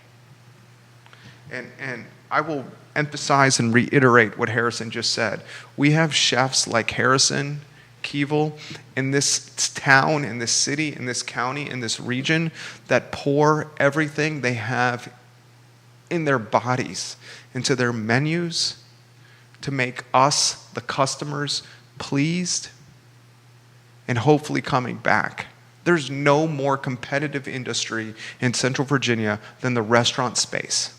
And I will emphasize and reiterate what Harrison just said. We have chefs like Harrison, Kievel, in this town, in this city, in this county, in this region, that pour everything they have in their bodies into their menus to make us, the customers, pleased and hopefully coming back. There's no more competitive industry in Central Virginia than the restaurant space.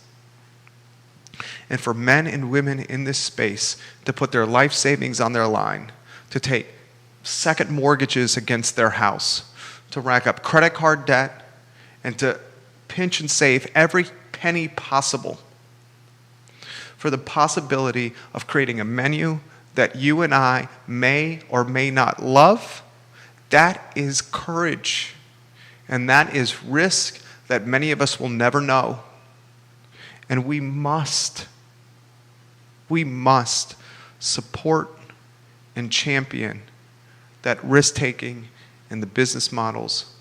And for men and women in this space to put their life savings on their line, to take second mortgages against their house, to rack up credit card debt, and to pinch and save every penny possible for the possibility of creating a menu that you and I may or may not love. That is courage, and that is risk that many of us will never know. And we must support and champion that risk-taking and the business models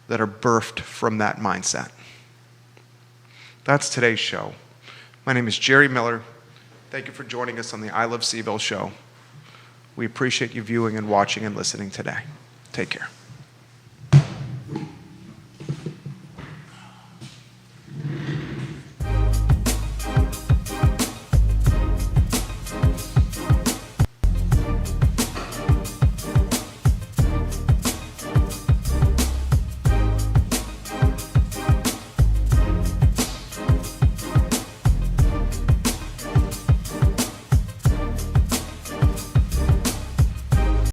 that are birthed from that mindset. That's today's show. My name is Jerry Miller. Thank you for joining us on the I Love CVille show. We appreciate you viewing and watching and listening today. Take care.